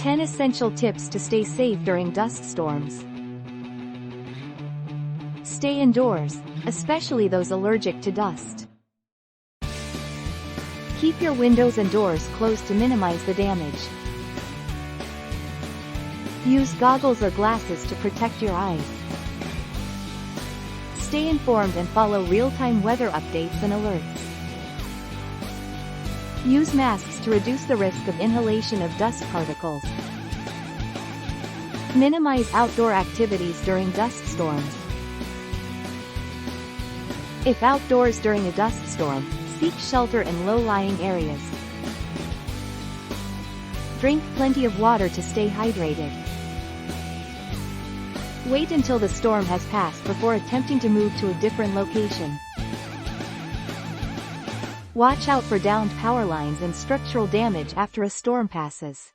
10 Essential Tips to Stay Safe During Dust Storms. Stay indoors, especially those allergic to dust. Keep your windows and doors closed to minimize the damage. Use goggles or glasses to protect your eyes. Stay informed and follow real-time weather updates and alerts. Use masks to reduce the risk of inhalation of dust particles. Minimize outdoor activities during dust storms. If outdoors during a dust storm, seek shelter in low-lying areas. Drink plenty of water to stay hydrated. Wait until the storm has passed before attempting to move to a different location. Watch out for downed power lines and structural damage after a storm passes.